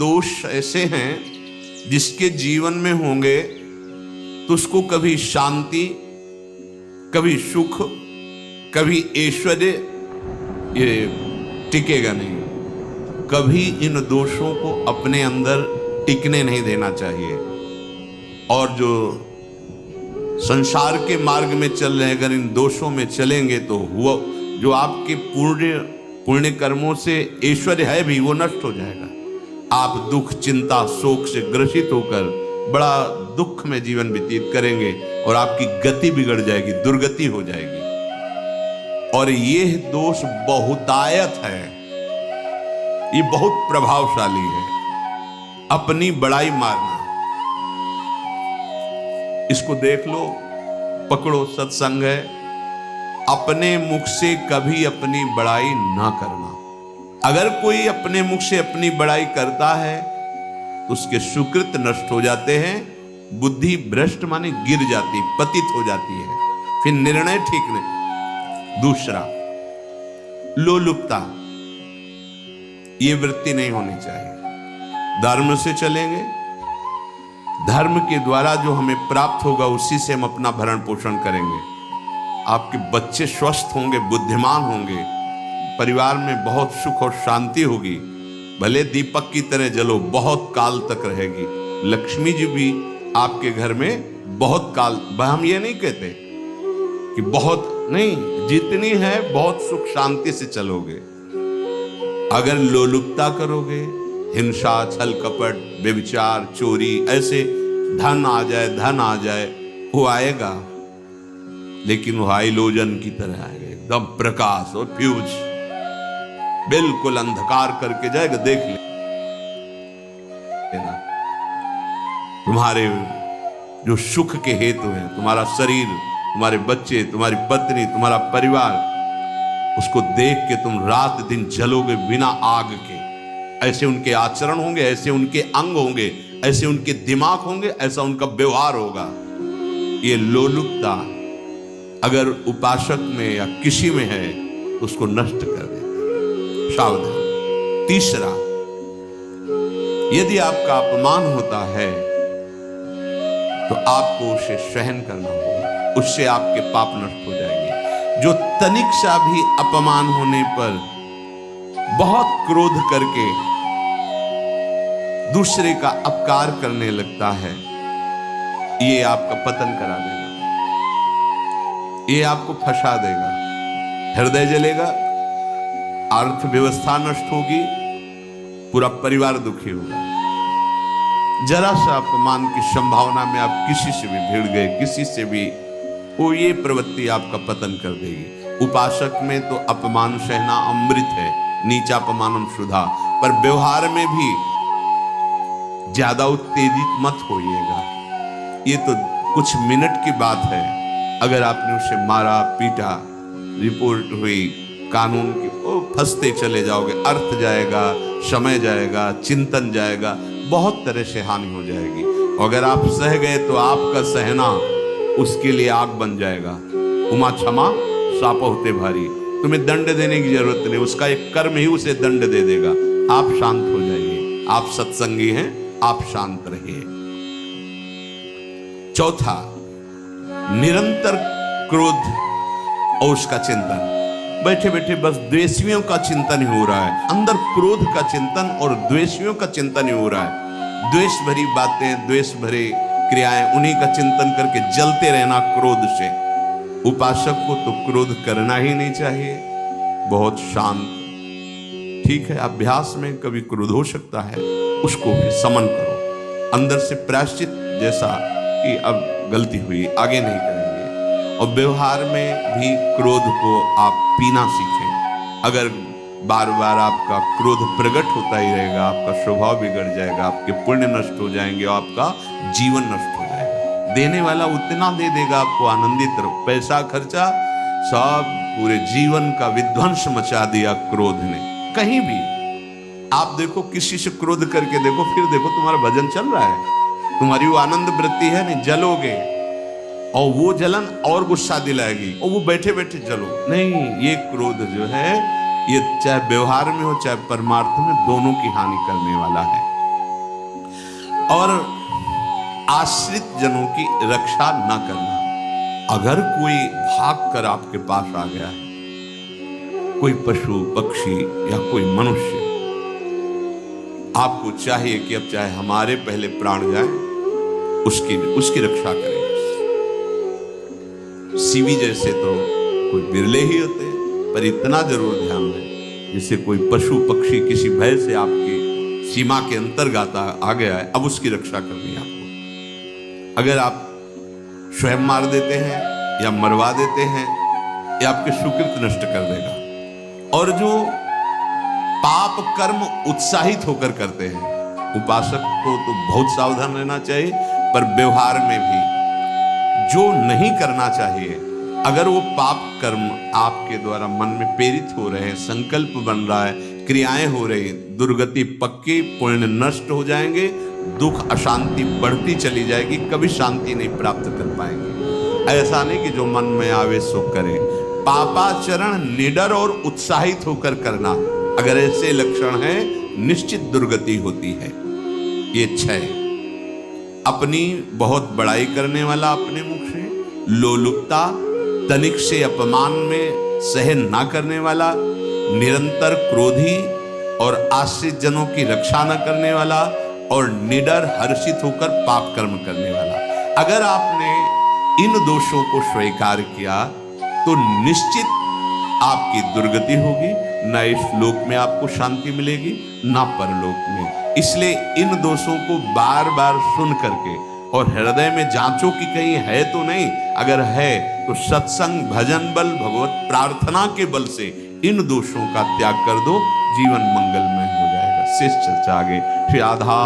दोष ऐसे हैं जिसके जीवन में होंगे तो उसको कभी शांति, कभी सुख, कभी ऐश्वर्य ये टिकेगा नहीं। कभी इन दोषों को अपने अंदर टिकने नहीं देना चाहिए। और जो संसार के मार्ग में चल रहे हैं, अगर इन दोषों में चलेंगे तो हुआ जो आपके पुण्य कर्मों से ऐश्वर्य है भी वो नष्ट हो जाएगा। आप दुख, चिंता, शोक से ग्रसित होकर बड़ा दुख में जीवन व्यतीत करेंगे और आपकी गति बिगड़ जाएगी, दुर्गति हो जाएगी। और ये दोष बहुतायत है, ये बहुत प्रभावशाली है। अपनी बड़ाई मारना, इसको देख लो, पकड़ो, सत्संग है। अपने मुख से कभी अपनी बड़ाई ना करना। अगर कोई अपने मुख से अपनी बड़ाई करता है तो उसके सुकृत नष्ट हो जाते हैं, बुद्धि भ्रष्ट माने गिर जाती, पतित हो जाती है, फिर निर्णय ठीक नहीं। दूसरा, लोलुपता, ये वृत्ति नहीं होनी चाहिए। धर्म से चलेंगे, धर्म के द्वारा जो हमें प्राप्त होगा उसी से हम अपना भरण पोषण करेंगे। आपके बच्चे स्वस्थ होंगे, बुद्धिमान होंगे, परिवार में बहुत सुख और शांति होगी। भले दीपक की तरह जलो, बहुत काल तक रहेगी। लक्ष्मी जी भी आपके घर में बहुत काल, हम ये नहीं कहते कि बहुत नहीं, जितनी है बहुत सुख शांति से चलोगे। अगर लोलुपता करोगे, हिंसा, छल कपट, व्यभिचार, चोरी, ऐसे धन आ जाए, वो आएगा, लेकिन वो हाइलोजन की तरह आएगा, एकदम प्रकाश और फ्यूज, बिल्कुल अंधकार करके जाएगा। देख लेना, तुम्हारे जो सुख के हेतु है, तुम्हारा शरीर, तुम्हारे बच्चे, तुम्हारी पत्नी, तुम्हारा परिवार, उसको देख के तुम रात दिन जलोगे बिना आग के। ऐसे उनके आचरण होंगे, ऐसे उनके अंग होंगे, ऐसे उनके दिमाग होंगे, ऐसा उनका व्यवहार होगा। ये लोलुपता अगर उपासक में या किसी में है तो उसको नष्ट कर देते। सावधान। तीसरा, यदि आपका अपमान होता है तो आपको उसे सहन करना होगा, उससे आपके पाप नष्ट हो जाएंगे। जो तनिक सा भी अपमान होने पर बहुत क्रोध करके दूसरे का अपकार करने लगता है, ये आपका पतन करा देगा, ये आपको फंसा देगा, हृदय जलेगा, अर्थव्यवस्था नष्ट होगी, पूरा परिवार दुखी होगा। जरा सा अपमान की संभावना में आप किसी से भी भिड़ गए, किसी से भी, वो ये प्रवृत्ति आपका पतन कर देगी। उपासक में तो अपमान सहना अमृत है, नीचा अपमानम सुधा, पर व्यवहार में भी ज्यादा उत्तेजित मत होइएगा। ये तो कुछ मिनट की बात है, अगर आपने उसे मारा, पीटा, रिपोर्ट हुई कानून की, वो फंसते चले जाओगे, अर्थ जाएगा, समय जाएगा, चिंतन जाएगा, बहुत तरह से हानि हो जाएगी। अगर आप सह गए तो आपका सहना उसके लिए आग बन जाएगा। उमा क्षमा साप होते भारी, तुम्हें दंड देने की जरूरत नहीं, उसका एक कर्म ही उसे दंड दे देगा। आप शांत हो जाइए, आप सत्संगी हैं, आप शांत रहिए। चौथा, निरंतर क्रोध और उसका चिंतन। बैठे बैठे बस द्वेषियों का चिंतन ही हो रहा है, अंदर क्रोध का चिंतन और द्वेषियों का चिंतन ही हो रहा है। द्वेष भरी बातें, द्वेष भरे क्रियाएं, उन्हीं का चिंतन करके जलते रहना क्रोध से। उपासक को तो क्रोध करना ही नहीं चाहिए, बहुत शांत। ठीक है, अभ्यास में कभी क्रोध हो सकता है, उसको भी समन करो, अंदर से प्रायश्चित, जैसा कि अब गलती हुई, आगे नहीं करेंगे। और व्यवहार में भी क्रोध को आप पीना सीखें। अगर बार बार आपका क्रोध प्रकट होता ही रहेगा, आपका स्वभाव बिगड़ जाएगा, आपके पुण्य नष्ट हो जाएंगे और आपका जीवन नष्ट हो जाएगा। देने वाला उतना दे देगा, आपको आनंदित रहो, पैसा खर्चा सब, पूरे जीवन का विध्वंस मचा दिया क्रोध ने। कहीं भी आप देखो, किसी से क्रोध करके देखो, फिर देखो तुम्हारा भजन चल रहा है, तुम्हारी वो आनंद वृत्ति है नहीं, जलोगे और वो जलन और गुस्सा दिलाएगी, और वो बैठे बैठे जलो नहीं। ये क्रोध जो है, ये चाहे व्यवहार में हो चाहे परमार्थ में, दोनों की हानि करने वाला है। और आश्रित जनों की रक्षा न करना। अगर कोई भाग कर आपके पास आ गया है, कोई पशु पक्षी या कोई मनुष्य, आपको चाहिए कि अब चाहे हमारे पहले प्राण जाए, उसकी रक्षा करें। सीवी जैसे तो कोई बिरले ही होते हैं, पर इतना जरूर ध्यान दें, जैसे कोई पशु पक्षी किसी भय से आपकी सीमा के अंतर्गत आ गया है, अब उसकी रक्षा करनी है आपको। अगर आप स्वयं मार देते हैं या मरवा देते हैं, ये आपके सुकृत नष्ट कर देगा। और जो पाप कर्म उत्साहित होकर करते हैं, उपासक को तो बहुत सावधान रहना चाहिए, पर व्यवहार में भी जो नहीं करना चाहिए, अगर वो पाप कर्म आपके द्वारा मन में प्रेरित हो रहे हैं, संकल्प बन रहा है, क्रियाएं हो रही, दुर्गति पक्की, पुण्य नष्ट हो जाएंगे, दुख अशांति बढ़ती चली जाएगी, कभी शांति नहीं प्राप्त कर पाएंगे। ऐसा नहीं कि जो मन में आवे सो करे। पापाचरण निडर और उत्साहित होकर करना, अगर ऐसे लक्षण है, निश्चित दुर्गति होती है। ये 6, अपनी बहुत बड़ाई करने वाला अपने मुख से, लोलुपता, तनिक से अपमान में सहन ना करने वाला, निरंतर क्रोधी और आश्रित जनों की रक्षा न करने वाला, और निडर हर्षित होकर पाप कर्म करने वाला। अगर आपने इन दोषों को स्वीकार किया तो निश्चित आपकी दुर्गति होगी, न इस लोक में आपको शांति मिलेगी, न परलोक में। इसलिए इन दोषों को बार बार सुन करके और हृदय में जांचो कि कहीं है तो नहीं। अगर है तो सत्संग, भजन बल, भगवत प्रार्थना के बल से इन दोषों का त्याग कर दो, जीवन मंगलमय हो जाएगा। शेष चर्चा आगे। श्री आधा